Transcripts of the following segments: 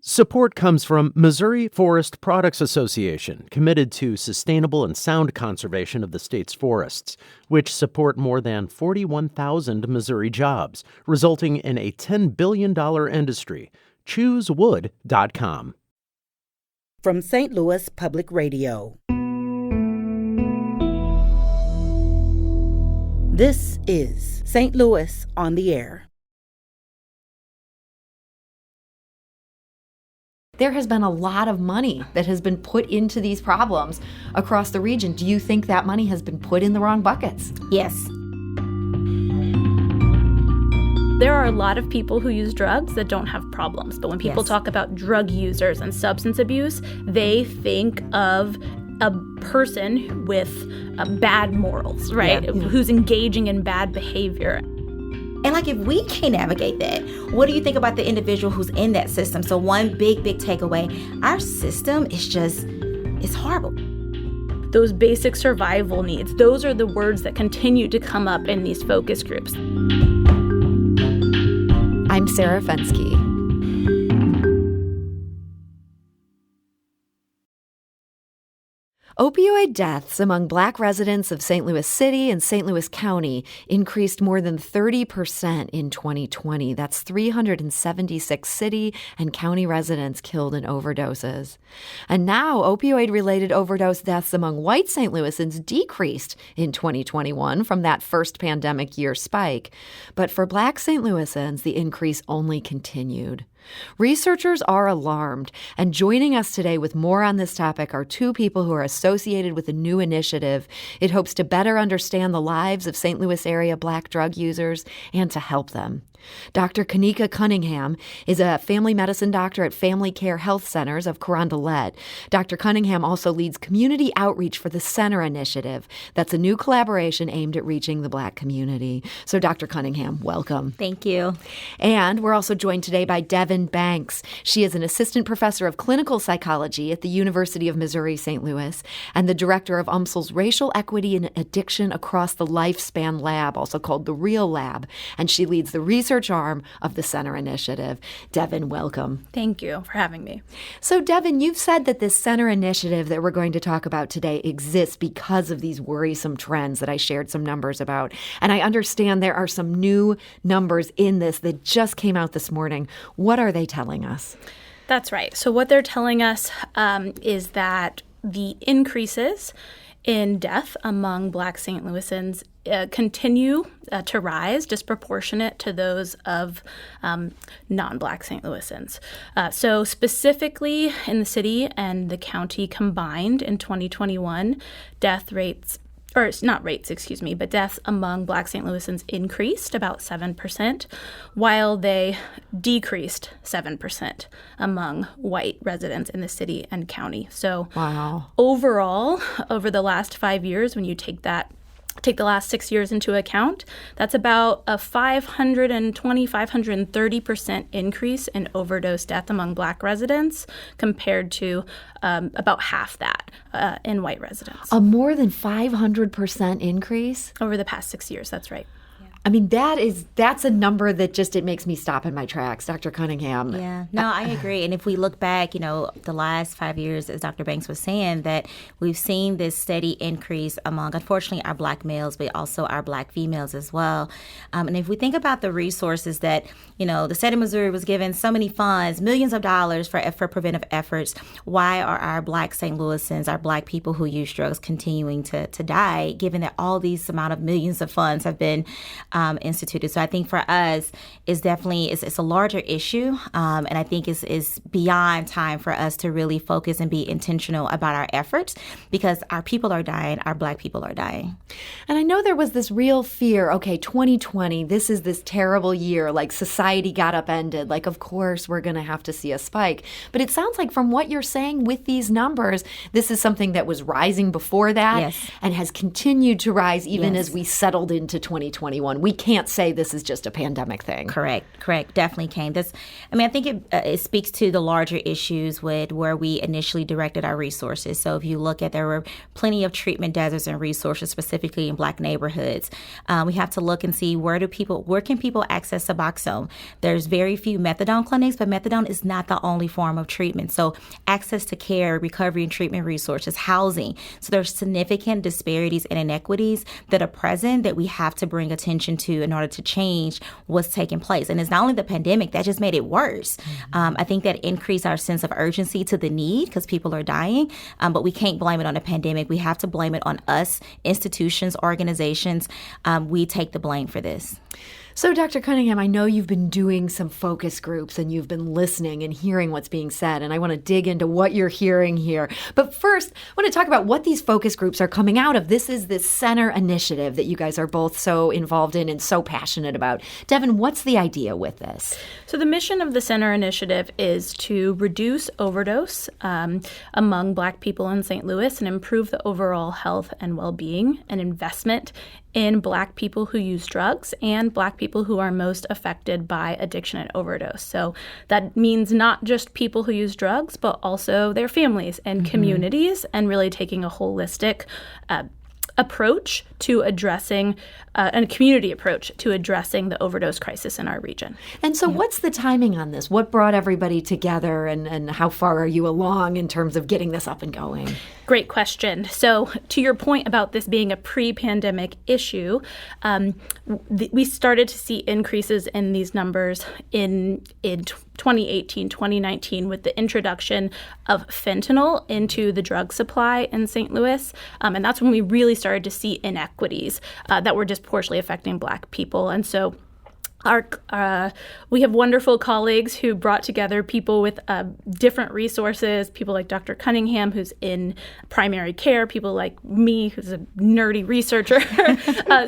Support comes from Missouri Forest Products Association, committed to sustainable and sound conservation of the state's forests, which support more than 41,000 Missouri jobs, resulting in a $10 billion industry. ChooseWood.com. From St. Louis Public Radio. This is St. Louis on the Air. There has been a lot of money that has been put into these problems across the region. Do you think that money has been put in the wrong buckets? Yes. There are a lot of people who use drugs that don't have problems. But when people talk about drug users and substance abuse, they think of a person with bad morals, right? Yeah. Who's engaging in bad behavior. And if we can't navigate that, what do you think about the individual who's in that system? So one big takeaway, our system is it's horrible. Those basic survival needs, those are the words that continue to come up in these focus groups. I'm Sarah Fensky. Opioid deaths among Black residents of St. Louis City and St. Louis County increased more than 30% in 2020. That's 376 city and county residents killed in overdoses. And now, opioid-related overdose deaths among white St. Louisans decreased in 2021 from that first pandemic year spike. But for Black St. Louisans, the increase only continued. Researchers are alarmed, and joining us today with more on this topic are two people who are associated with a new initiative. It hopes to better understand the lives of St. Louis area Black drug users and to help them. Dr. Kanika Cunningham is a family medicine doctor at Family Care Health Centers of Carondelet. Dr. Cunningham also leads community outreach for the Center Initiative. That's a new collaboration aimed at reaching the Black community. So, Dr. Cunningham, welcome. Thank you. And we're also joined today by Devin Banks. She is an assistant professor of clinical psychology at the University of Missouri St. Louis and the director of UMSL's Racial Equity and Addiction Across the Lifespan Lab, also called the REAL Lab. And she leads the research arm of the Center Initiative. Devin, welcome. Thank you for having me. So, Devin, you've said that this Center Initiative that we're going to talk about today exists because of these worrisome trends that I shared some numbers about. And I understand there are some new numbers in this that just came out this morning. What are they telling us? That's right. So what they're telling us is that the increases in death among Black St. Louisans continue to rise, disproportionate to those of non-Black St. Louisans. So specifically in the city and the county combined in 2021, deaths among Black St. Louisans increased about 7%, while they decreased 7% among white residents in the city and county. So Overall, over the last 5 years, when you take the last 6 years into account, that's about a 530% increase in overdose death among Black residents compared to about half that in white residents. A more than 500% increase? Over the past 6 years, that's right. I mean, that's a number that it makes me stop in my tracks, Dr. Cunningham. Yeah, no, I agree. And if we look back, the last 5 years, as Dr. Banks was saying, that we've seen this steady increase among, unfortunately, our Black males, but also our Black females as well. And if we think about the resources that, the state of Missouri was given so many funds, millions of dollars for preventive efforts, why are our Black St. Louisans, our Black people who use drugs, continuing to die, given that all these amount of millions of funds have been instituted? So I think for us, it's a larger issue, and I think it's beyond time for us to really focus and be intentional about our efforts, because our people are dying, our Black people are dying. And I know there was this real fear, 2020, this is this terrible year, society got upended, of course we're going to have to see a spike. But it sounds like from what you're saying with these numbers, this is something that was rising before that and has continued to rise even as we settled into 2021. We can't say this is just a pandemic thing. Correct. Definitely can. I think it speaks to the larger issues with where we initially directed our resources. So if you look at, there were plenty of treatment deserts and resources specifically in Black neighborhoods. We have to look and see where can people access Suboxone. There's very few methadone clinics, but methadone is not the only form of treatment. So access to care, recovery and treatment resources, housing. So there's significant disparities and inequities that are present that we have to bring attention to in order to change what's taking place. And it's not only the pandemic that just made it worse. I think that increased our sense of urgency to the need because people are dying, but we can't blame it on the pandemic. We have to blame it on us, institutions, organizations. We take the blame for this. So, Dr. Cunningham, I know you've been doing some focus groups and you've been listening and hearing what's being said, and I want to dig into what you're hearing here. But first, I want to talk about what these focus groups are coming out of. This is this center initiative that you guys are both so involved in and so passionate about. Devin, what's the idea with this? So the mission of the center initiative is to reduce overdose among Black people in St. Louis and improve the overall health and well-being and investment in Black people who use drugs and Black people who are most affected by addiction and overdose. So that means not just people who use drugs, but also their families and communities, and really taking a holistic approach to addressing a community approach to addressing the overdose crisis in our region. And so what's the timing on this? What brought everybody together, and how far are you along in terms of getting this up and going? Great question. So to your point about this being a pre-pandemic issue, we started to see increases in these numbers in 2018, 2019 with the introduction of fentanyl into the drug supply in St. Louis. And that's when we really started to see inequities that were disproportionately affecting Black people. And so we have wonderful colleagues who brought together people with different resources, people like Dr. Cunningham, who's in primary care, people like me, who's a nerdy researcher,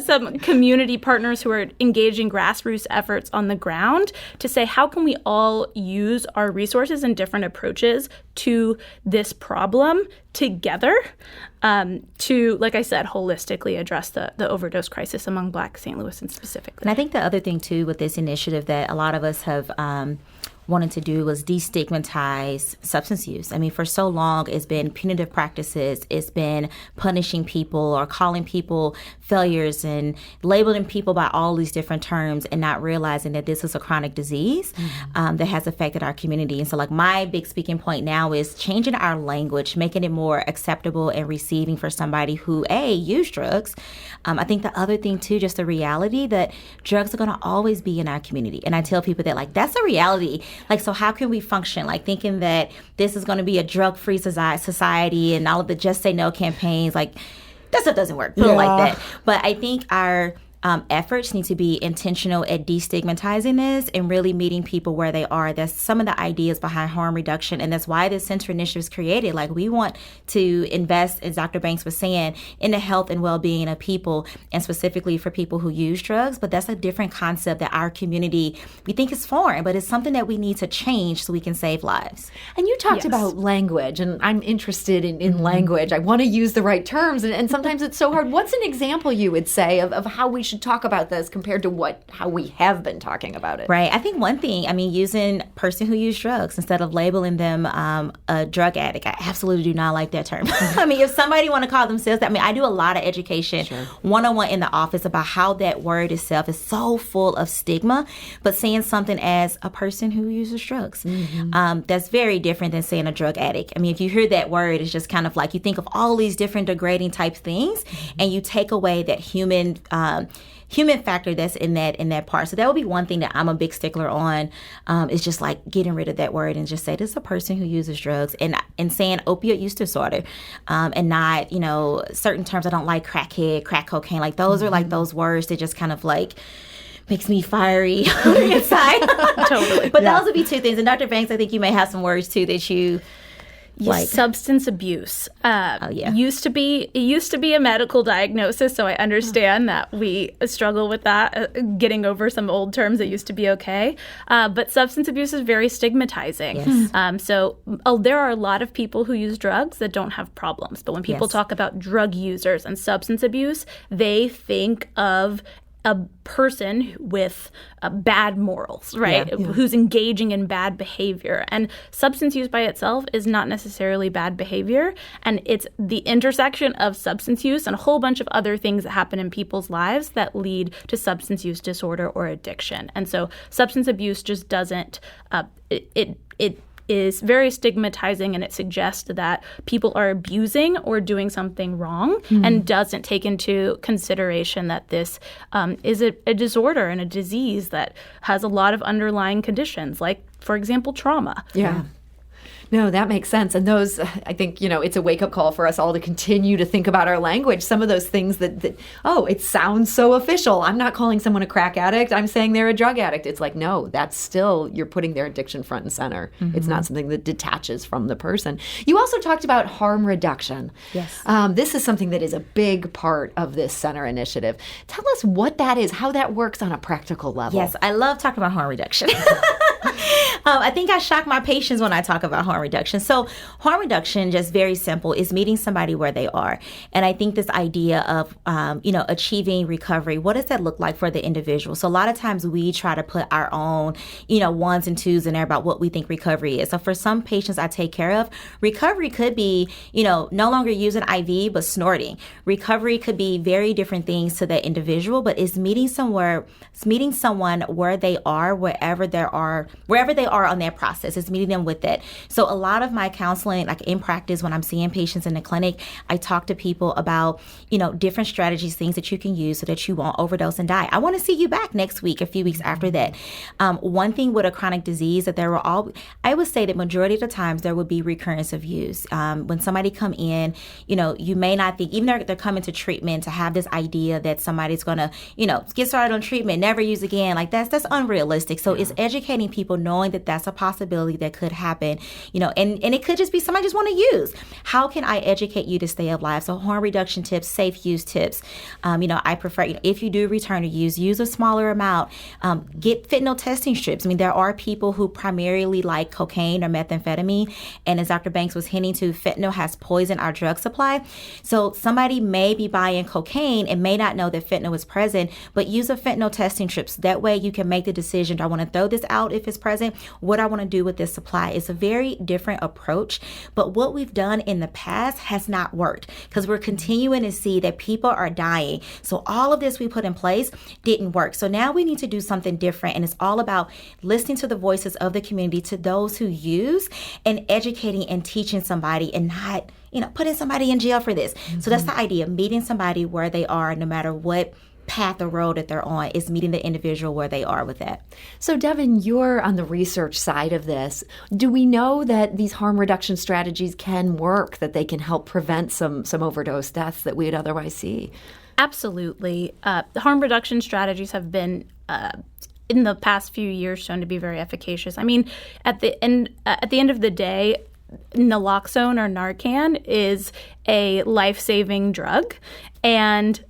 some community partners who are engaging grassroots efforts on the ground to say, how can we all use our resources and different approaches to this problem together to, like I said, holistically address the overdose crisis among Black St. Louisans specifically. And I think the other thing, too, with this initiative that a lot of us have wanted to do was destigmatize substance use. I mean, for so long, it's been punitive practices. It's been punishing people or calling people failures and labeling people by all these different terms and not realizing that this is a chronic disease that has affected our community. And so, like, my big speaking point now is changing our language, making it more acceptable and receiving for somebody who, use drugs. I think the other thing, too, just the reality that drugs are going to always be in our community. And I tell people that, like, that's a reality. Like, so how can we function? Like, thinking that this is going to be a drug-free society and all of the Just Say No campaigns, like, that stuff doesn't work. Put it like that. But I think our efforts need to be intentional at destigmatizing this and really meeting people where they are. That's some of the ideas behind harm reduction, and that's why this center initiative is created. Like, we want to invest, as Dr. Banks was saying, in the health and well-being of people, and specifically for people who use drugs. But that's a different concept that our community, we think is foreign, but it's something that we need to change so we can save lives. And you talked about language, and I'm interested in language. I want to use the right terms, and sometimes it's so hard. What's an example you would say of how we should talk about this compared to how we have been talking about it? Right. I think one thing, using person who used drugs instead of labeling them a drug addict. I absolutely do not like that term. If somebody want to call themselves that, I do a lot of education one-on-one in the office about how that word itself is so full of stigma, but saying something as a person who uses drugs, that's very different than saying a drug addict. If you hear that word, it's just kind of like you think of all these different degrading type things, and you take away that human factor that's in that part. So that would be one thing that I'm a big stickler on, is just like getting rid of that word and just say this is a person who uses drugs, and saying opioid use disorder, and not, certain terms. I don't like crackhead, crack cocaine. Like, those are like those words that just kind of like makes me fiery on the inside. Totally. But those would be two things. And Dr. Banks, I think you may have some words too that you like. Substance abuse. It used to be a medical diagnosis, so I understand that we struggle with that, getting over some old terms that used to be okay. But substance abuse is very stigmatizing. Yes. So there are a lot of people who use drugs that don't have problems. But when people talk about drug users and substance abuse, they think of a person with bad morals, right? Yeah. Who's engaging in bad behavior. And substance use by itself is not necessarily bad behavior. And it's the intersection of substance use and a whole bunch of other things that happen in people's lives that lead to substance use disorder or addiction. And so substance abuse just doesn't, it is very stigmatizing, and it suggests that people are abusing or doing something wrong and doesn't take into consideration that this is a disorder and a disease that has a lot of underlying conditions, like, for example, trauma. Yeah. No, that makes sense. And those, I think, it's a wake-up call for us all to continue to think about our language. Some of those things that, it sounds so official. I'm not calling someone a crack addict. I'm saying they're a drug addict. It's like, no, that's still, you're putting their addiction front and center. It's not something that detaches from the person. You also talked about harm reduction. Yes. This is something that is a big part of this center initiative. Tell us what that is, how that works on a practical level. Yes, I love talking about harm reduction. I think I shock my patients when I talk about harm reduction. So harm reduction, just very simple, is meeting somebody where they are. And I think this idea of, achieving recovery, what does that look like for the individual? So a lot of times we try to put our own, ones and twos in there about what we think recovery is. So for some patients I take care of, recovery could be, no longer using IV, but snorting. Recovery could be very different things to that individual, but it's meeting someone where they are, wherever they are on their process. It's meeting them with it. So a lot of my counseling, like in practice, when I'm seeing patients in the clinic, I talk to people about, different strategies, things that you can use so that you won't overdose and die. I want to see you back next week, a few weeks after that. One thing with a chronic disease that I would say that majority of the times there would be recurrence of use. When somebody come in, you may not think, even though they're coming to treatment, to have this idea that somebody's going to, get started on treatment, never use again. Like that's unrealistic. So it's educating people, knowing that that's a possibility that could happen, and it could just be somebody just want to use. How can I educate you to stay alive? So harm reduction tips, safe use tips. I prefer, if you do return to use a smaller amount. Get fentanyl testing strips. There are people who primarily like cocaine or methamphetamine. And as Dr. Banks was hinting to, fentanyl has poisoned our drug supply. So somebody may be buying cocaine and may not know that fentanyl is present, but use a fentanyl testing strips. That way you can make the decision, do I want to throw this out if it's present? What I want to do with this supply? It's a very different approach. But what we've done in the past has not worked because we're continuing to see that people are dying. So all of this we put in place didn't work. So now we need to do something different. And it's all about listening to the voices of the community, to those who use, and educating and teaching somebody, and not, putting somebody in jail for this. So that's the idea, meeting somebody where they are, no matter what path or road that they're on, is meeting the individual where they are with that. So Devin, you're on the research side of this. Do we know that these harm reduction strategies can work, that they can help prevent some overdose deaths that we would otherwise see? Absolutely. The harm reduction strategies have been in the past few years shown to be very efficacious. At the end of the day, naloxone or Narcan is a life-saving drug and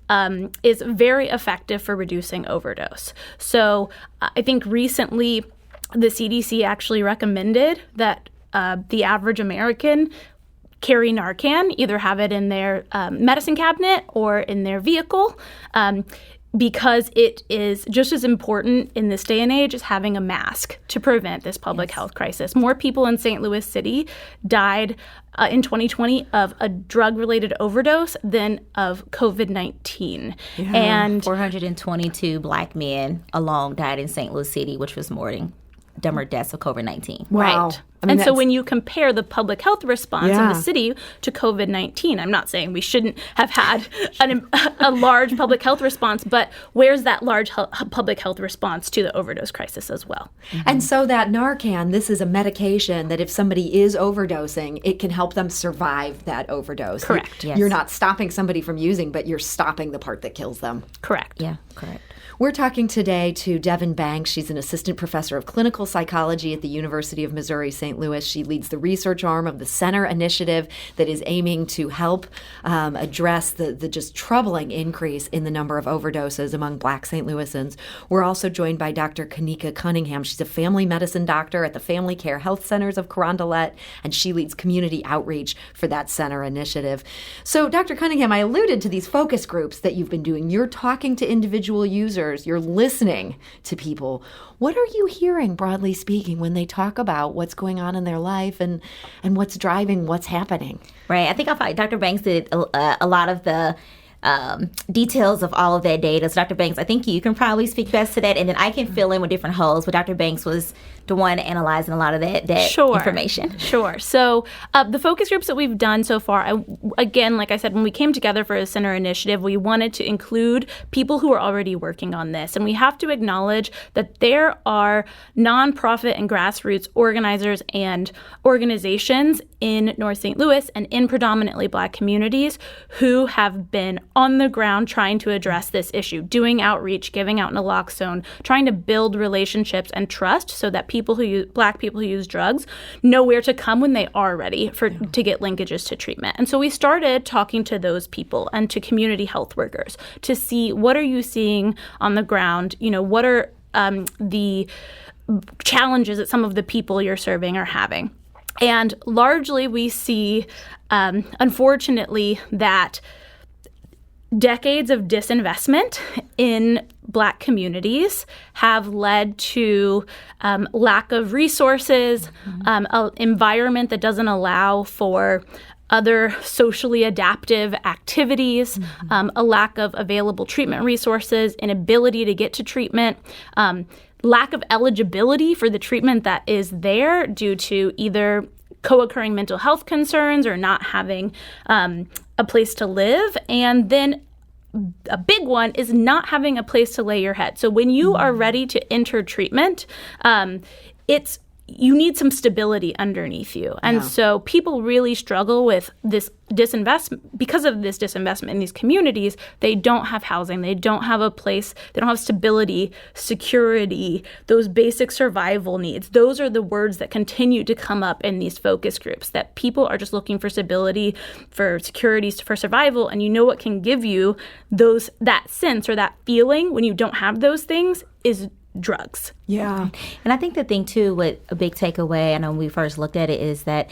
is very effective for reducing overdose. So I think recently the CDC actually recommended that the average American carry Narcan, either have it in their medicine cabinet or in their vehicle, because it is just as important in this day and age as having a mask to prevent this public health crisis. More people in St. Louis City died in 2020 of a drug-related overdose than of COVID-19. Yeah. And 422 Black men alone died in St. Louis City, which was more than dumber deaths of COVID-19. Wow. Right. And so when you compare the public health response in the city to COVID-19, I'm not saying we shouldn't have had a large public health response, but where's that large public health response to the overdose crisis as well? Mm-hmm. And so that Narcan, this is a medication that if somebody is overdosing, it can help them survive that overdose. Correct. You're not stopping somebody from using, but you're stopping the part that kills them. Correct. Yeah, correct. We're talking today to Devin Banks. She's an assistant professor of clinical psychology at the University of Missouri St. Louis. She leads the research arm of the Center Initiative that is aiming to help address the just troubling increase in the number of overdoses among Black St. Louisans. We're also joined by Dr. Kanika Cunningham. She's a family medicine doctor at the Family Care Health Centers of Carondelet, and she leads community outreach for that Center Initiative. So, Dr. Cunningham, I alluded to these focus groups that you've been doing. You're talking to individual users. You're listening to people. What are you hearing, broadly speaking, when they talk about what's going on in their life and what's driving what's happening? Right. I think Dr. Banks did a lot of the details of all of that data. So Dr. Banks, I think you can probably speak best to that, and then I can fill in with different holes. But Dr. Banks was the one analyzing a lot of that information. Sure. So the focus groups that we've done so far, again, like I said, when we came together for a Center Initiative, we wanted to include people who are already working on this. And we have to acknowledge that there are nonprofit and grassroots organizers and organizations in North St. Louis and in predominantly Black communities who have been on the ground trying to address this issue, doing outreach, giving out naloxone, trying to build relationships and trust so that Black people who use drugs know where to come when they are ready to get linkages to treatment. And so we started talking to those people and to community health workers to see, what are you seeing on the ground? What are the challenges that some of the people you're serving are having? And largely we see, unfortunately, that decades of disinvestment in Black communities have led to lack of resources, an environment that doesn't allow for other socially adaptive activities, a lack of available treatment resources, inability to get to treatment, lack of eligibility for the treatment that is there due to either co-occurring mental health concerns or not having a place to live. And then a big one is not having a place to lay your head. So when you are ready to enter treatment, you need some stability underneath you. And so people really struggle with this disinvestment. Because of this disinvestment in these communities, they don't have housing, they don't have a place, they don't have stability, security, those basic survival needs. Those are the words that continue to come up in these focus groups, that people are just looking for stability, for security, for survival. And what can give you that sense or that feeling when you don't have those things is drugs. Yeah. And I think the thing, too, with a big takeaway, I know when we first looked at it, is that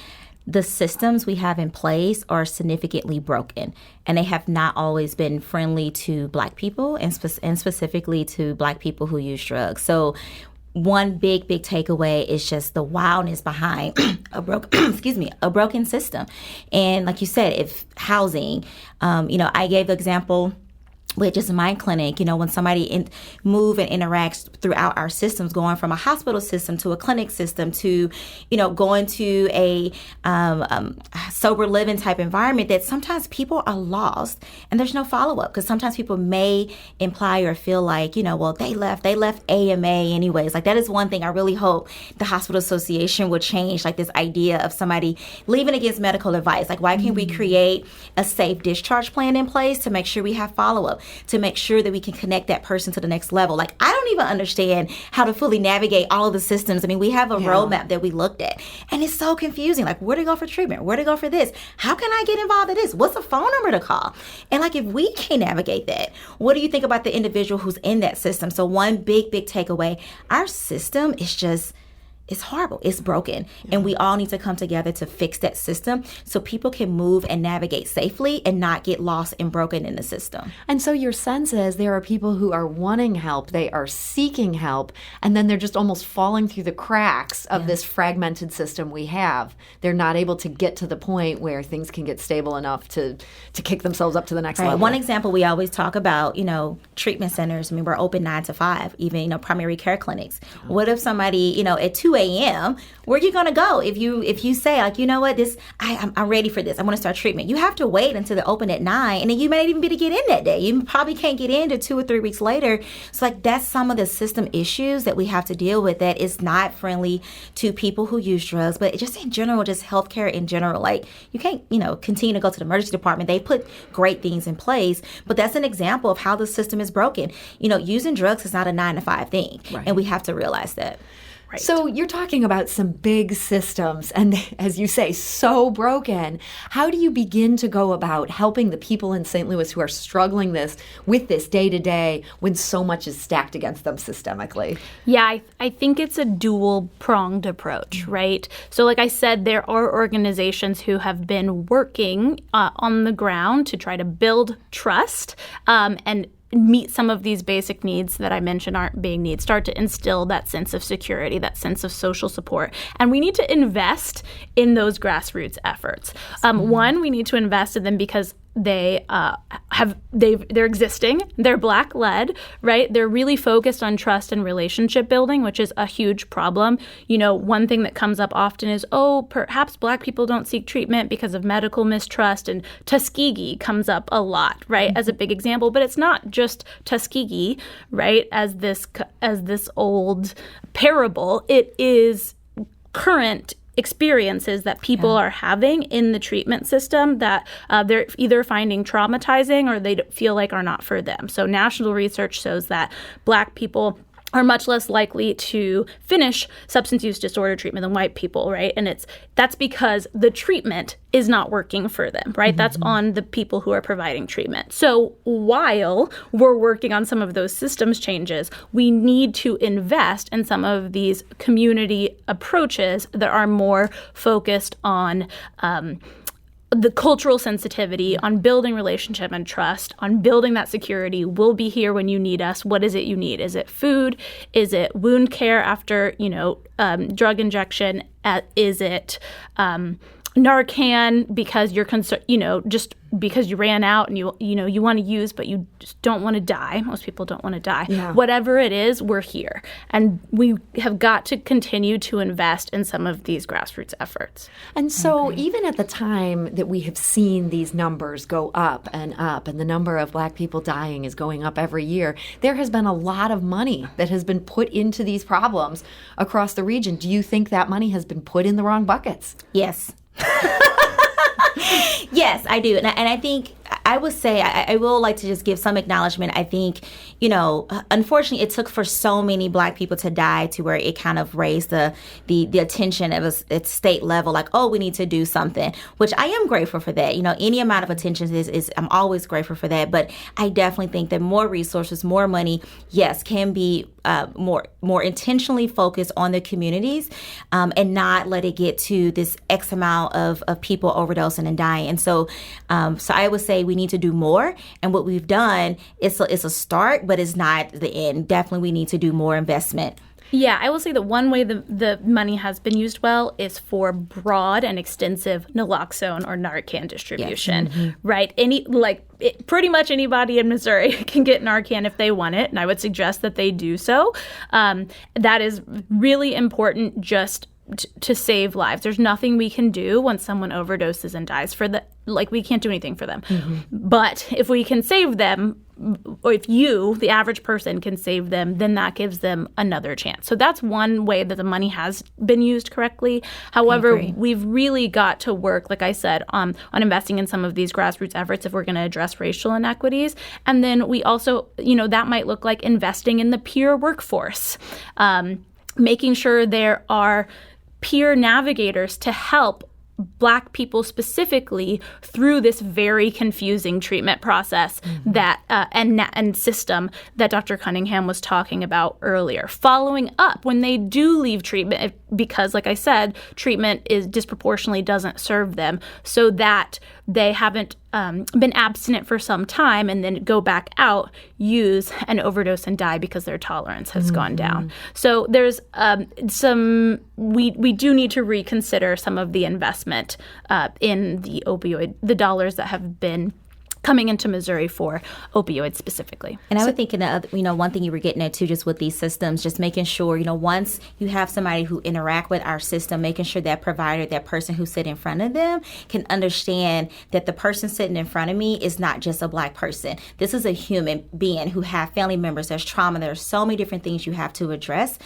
the systems we have in place are significantly broken, and they have not always been friendly to Black people and specifically to Black people who use drugs. So one big takeaway is just the wildness behind a broken system. And like you said, if housing, I gave the example with just my clinic, when somebody move and interacts throughout our systems, going from a hospital system to a clinic system to, going to a sober living type environment, that sometimes people are lost and there's no follow-up, because sometimes people may imply or feel like, well, they left AMA anyways. Like, that is one thing I really hope the Hospital Association would change, like this idea of somebody leaving against medical advice. Like, why can't we create a safe discharge plan in place to make sure we have follow-up, to make sure that we can connect that person to the next level? Like, I don't even understand how to fully navigate all of the systems. I mean, we have a roadmap that we looked at, and it's so confusing. Like, where to go for treatment? Where to go for this? How can I get involved in this? What's a phone number to call? And like, if we can't navigate that, what do you think about the individual who's in that system? So one big takeaway, our system is just, it's horrible. It's broken. And we all need to come together to fix that system so people can move and navigate safely and not get lost and broken in the system. And so your sense is there are people who are wanting help, they are seeking help, and then they're just almost falling through the cracks of this fragmented system we have. They're not able to get to the point where things can get stable enough to kick themselves up to the next level. One example we always talk about, treatment centers. I mean, we're open 9 to 5, even, primary care clinics. What if somebody, at 2 a.m., where are you going to go? If you say, like, you know what, I'm ready for this, I want to start treatment, you have to wait until they're open at 9, and then you may not even be able to get in that day. You probably can't get in until 2 or 3 weeks later. So, like, that's some of the system issues that we have to deal with that is not friendly to people who use drugs, but just in general, just healthcare in general. Like, you can't, continue to go to the emergency department. They put great things in place, but that's an example of how the system is broken. Using drugs is not a 9-to-5 thing, right. And we have to realize that. Right. So you're talking about some big systems and, as you say, so broken. How do you begin to go about helping the people in St. Louis who are struggling with this day to day when so much is stacked against them systemically? Yeah, I think it's a dual-pronged approach, right? So like I said, there are organizations who have been working on the ground to try to build trust and meet some of these basic needs that I mentioned aren't being needs, start to instill that sense of security, that sense of social support. And we need to invest in those grassroots efforts. One, we need to invest in them because they're existing, they're Black led, right? They're really focused on trust and relationship building, which is a huge problem. One thing that comes up often is, perhaps Black people don't seek treatment because of medical mistrust, and Tuskegee comes up a lot, right, mm-hmm. as a big example. But it's not just Tuskegee, right, as this old parable. It is current experiences that people are having in the treatment system that they're either finding traumatizing or they feel like are not for them. So national research shows that Black people are much less likely to finish substance use disorder treatment than white people, right? And that's because the treatment is not working for them, right? Mm-hmm. That's on the people who are providing treatment. So while we're working on some of those systems changes, we need to invest in some of these community approaches that are more focused on the cultural sensitivity, on building relationship and trust, on building that security. We'll be here when you need us. What is it you need? Is it food? Is it wound care after, drug injection? Is it Narcan because you're concerned, just because you ran out and you want to use, but you just don't want to die. Most people don't want to die. Yeah. Whatever it is, we're here. And we have got to continue to invest in some of these grassroots efforts. And so even at the time that we have seen these numbers go up, and the number of Black people dying is going up every year, there has been a lot of money that has been put into these problems across the region. Do you think that money has been put in the wrong buckets? Yes. Yes, I do. And I think I would say I will like to just give some acknowledgement. I think, unfortunately, it took for so many Black people to die to where it kind of raised the attention at state level, like, we need to do something, which I am grateful for that. Any amount of attention is I'm always grateful for that. But I definitely think that more resources, more money, yes, can be more intentionally focused on the communities and not let it get to this X amount of people overdosing and dying. And so I would say we need to do more. And what we've done is a start, but it's not the end. Definitely we need to do more investment. Yeah, I will say that one way the money has been used well is for broad and extensive naloxone or Narcan distribution, yes. Mm-hmm. Right? Pretty much anybody in Missouri can get Narcan if they want it, and I would suggest that they do so. That is really important just to save lives. There's nothing we can do when someone overdoses and dies we can't do anything for them. Mm-hmm. But if we can save them, or if you, the average person, can save them, then that gives them another chance. So that's one way that the money has been used correctly. However, we've really got to work, like I said, on investing in some of these grassroots efforts if we're going to address racial inequities. And then we also, that might look like investing in the peer workforce, making sure there are peer navigators to help Black people specifically through this very confusing treatment process mm-hmm. that and system that Dr. Cunningham was talking about earlier. Following up when they do leave treatment, because, like I said, treatment disproportionately doesn't serve them, so that they haven't been abstinent for some time and then go back out, use an overdose and die because their tolerance has mm-hmm. gone down. So there's we do need to reconsider some of the investment in the opioid, the dollars that have been coming into Missouri for opioids specifically. And I would think, one thing you were getting at too, just with these systems, just making sure, once you have somebody who interact with our system, making sure that provider, that person who sit in front of them can understand that the person sitting in front of me is not just a Black person. This is a human being who have family members. There's trauma. There's so many different things you have to address.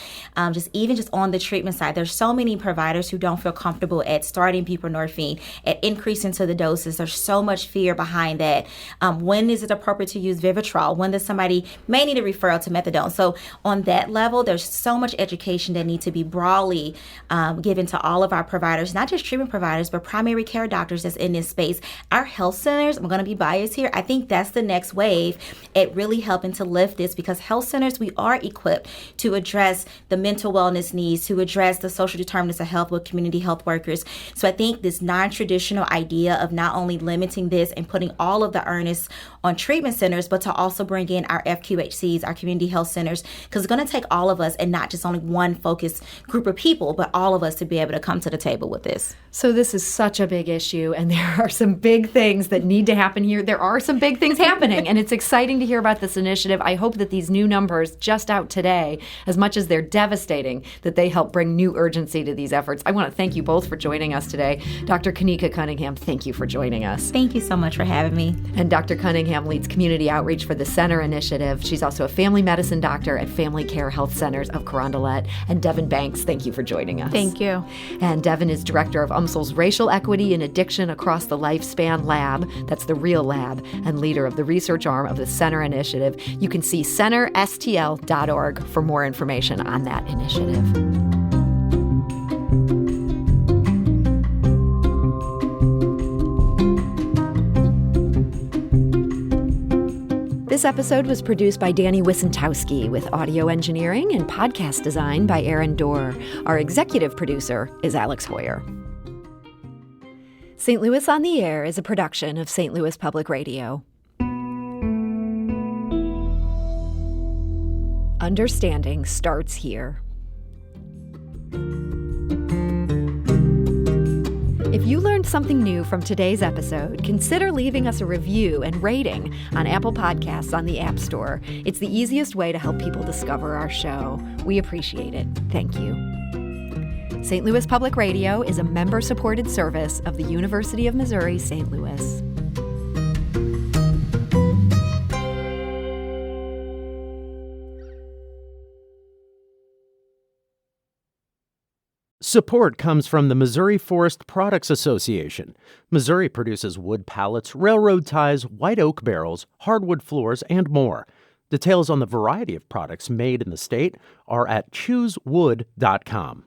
Just on the treatment side, there's so many providers who don't feel comfortable at starting buprenorphine, at increasing to the doses. There's so much fear behind that. When is it appropriate to use Vivitrol? When does somebody may need a referral to methadone? So on that level, there's so much education that needs to be broadly given to all of our providers, not just treatment providers, but primary care doctors that's in this space. Our health centers, I'm going to be biased here, I think that's the next wave at really helping to lift this, because health centers, we are equipped to address the mental wellness needs, to address the social determinants of health with community health workers. So I think this non-traditional idea of not only limiting this and putting all of the earnest on treatment centers, but to also bring in our FQHCs, our community health centers, because it's going to take all of us and not just only one focused group of people, but all of us to be able to come to the table with this. So this is such a big issue, and there are some big things that need to happen here. There are some big things happening, and it's exciting to hear about this initiative. I hope that these new numbers just out today, as much as they're devastating, that they help bring new urgency to these efforts. I want to thank you both for joining us today. Dr. Kanika Cunningham, thank you for joining us. Thank you so much for having me. And Dr. Cunningham leads community outreach for the Center Initiative. She's also a family medicine doctor at Family Care Health Centers of Carondelet. And Devin Banks, thank you for joining us. Thank you. And Devin is director of UMSL's Racial Equity and Addiction Across the Lifespan Lab. That's the real lab, and leader of the research arm of the Center Initiative. You can see centerstl.org for more information on that initiative. This episode was produced by Danny Wissentowski with audio engineering and podcast design by Aaron Dorr. Our executive producer is Alex Hoyer. St. Louis on the Air is a production of St. Louis Public Radio. Understanding starts here. If you learned something new from today's episode, consider leaving us a review and rating on Apple Podcasts on the App Store. It's the easiest way to help people discover our show. We appreciate it. Thank you. St. Louis Public Radio is a member-supported service of the University of Missouri, St. Louis. Support comes from the Missouri Forest Products Association. Missouri produces wood pallets, railroad ties, white oak barrels, hardwood floors, and more. Details on the variety of products made in the state are at choosewood.com.